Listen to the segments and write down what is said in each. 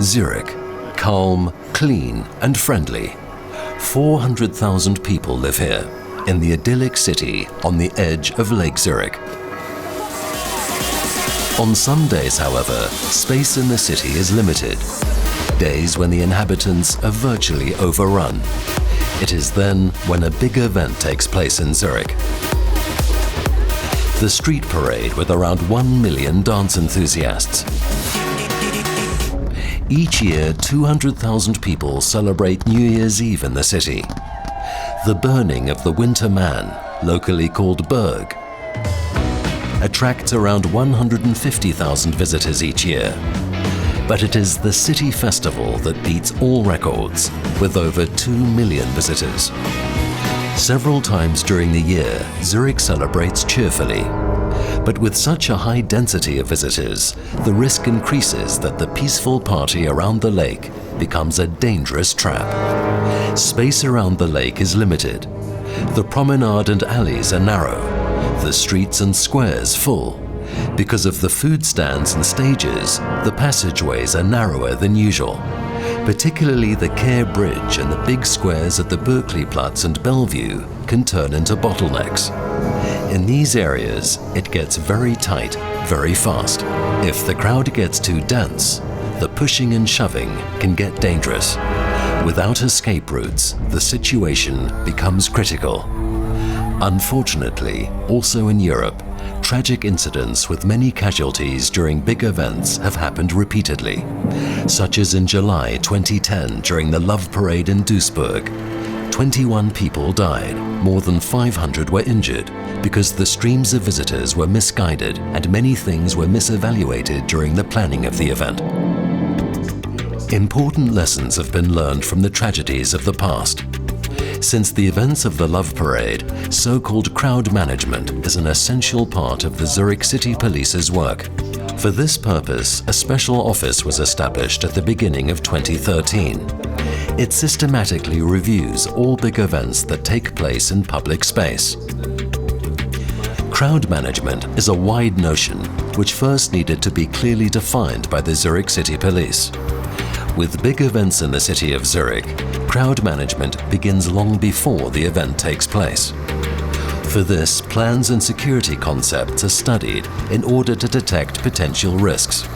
Zurich, calm, clean and friendly. 400,000 people live here, in the idyllic city on the edge of Lake Zurich. On some days, however, space in the city is limited. Days when the inhabitants are virtually overrun. It is then when a big event takes place in Zurich. The street parade with around 1 million dance enthusiasts. Each year, 200,000 people celebrate New Year's Eve in the city. The burning of the Winter Man, locally called Berg, attracts around 150,000 visitors each year. But it is the city festival that beats all records, with over 2 million visitors. Several times during the year, Zurich celebrates cheerfully. But with such a high density of visitors, the risk increases that the peaceful party around the lake becomes a dangerous trap. Space around the lake is limited. The promenade and alleys are narrow, the streets and squares full. Because of the food stands and stages, the passageways are narrower than usual. Particularly the Care Bridge and the big squares at the Berkeleyplatz and Bellevue can turn into bottlenecks. In these areas, it gets very tight, very fast. If the crowd gets too dense, the pushing and shoving can get dangerous. Without escape routes, the situation becomes critical. Unfortunately, also in Europe, tragic incidents with many casualties during big events have happened repeatedly, such as in July 2010 during the Love Parade in Duisburg. 21 people died, more than 500 were injured because the streams of visitors were misguided and many things were misevaluated during the planning of the event. Important lessons have been learned from the tragedies of the past. Since the events of the Love Parade, so-called crowd management is an essential part of the Zurich City Police's work. For this purpose, a special office was established at the beginning of 2013. It systematically reviews all big events that take place in public space. Crowd management is a wide notion which first needed to be clearly defined by the Zurich City Police. With big events in the city of Zurich, crowd management begins long before the event takes place. For this, plans and security concepts are studied in order to detect potential risks.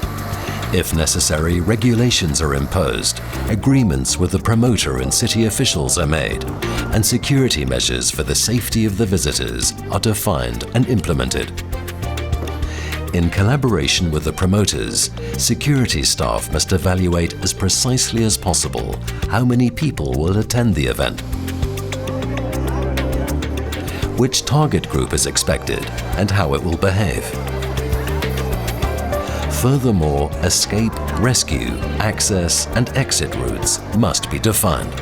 If necessary, regulations are imposed, agreements with the promoter and city officials are made, and security measures for the safety of the visitors are defined and implemented. In collaboration with the promoters, security staff must evaluate as precisely as possible how many people will attend the event, which target group is expected, and how it will behave. Furthermore, escape, rescue, access and exit routes must be defined.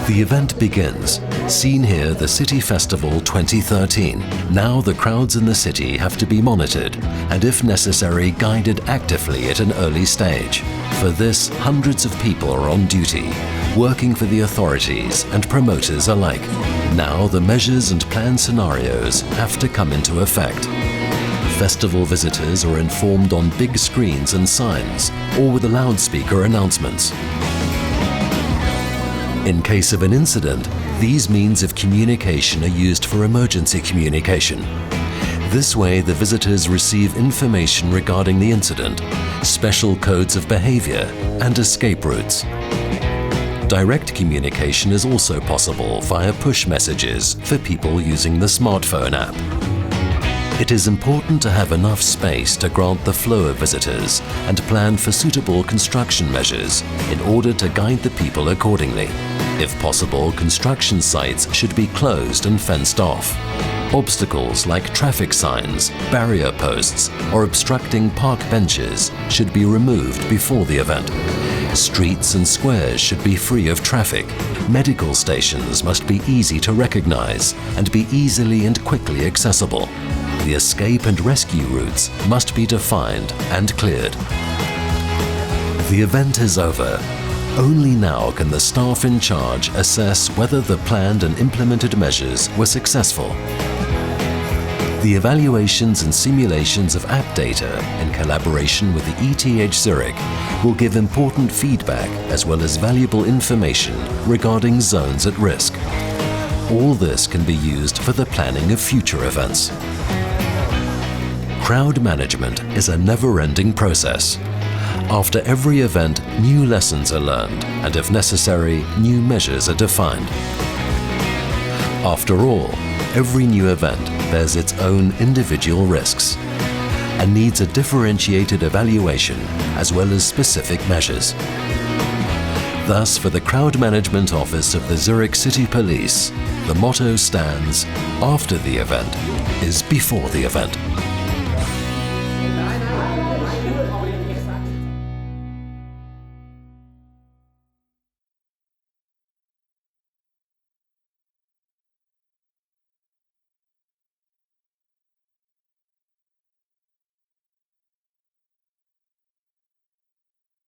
The event begins. Seen here, the City Festival 2013. Now the crowds in the city have to be monitored and, if necessary, guided actively at an early stage. For this, hundreds of people are on duty, working for the authorities and promoters alike. Now the measures and planned scenarios have to come into effect. Festival visitors are informed on big screens and signs, or with loudspeaker announcements. In case of an incident, these means of communication are used for emergency communication. This way, the visitors receive information regarding the incident, special codes of behavior, and escape routes. Direct communication is also possible via push messages for people using the smartphone app. It is important to have enough space to grant the flow of visitors and plan for suitable construction measures in order to guide the people accordingly. If possible, construction sites should be closed and fenced off. Obstacles like traffic signs, barrier posts, or obstructing park benches should be removed before the event. Streets and squares should be free of traffic. Medical stations must be easy to recognize and be easily and quickly accessible. The escape and rescue routes must be defined and cleared. The event is over. Only now can the staff in charge assess whether the planned and implemented measures were successful. The evaluations and simulations of app data in collaboration with the ETH Zurich will give important feedback as well as valuable information regarding zones at risk. All this can be used for the planning of future events. Crowd management is a never-ending process. After every event, new lessons are learned and, if necessary, new measures are defined. After all, every new event bears its own individual risks and needs a differentiated evaluation as well as specific measures. Thus, for the Crowd Management Office of the Zurich City Police, the motto stands, "After the event is before the event."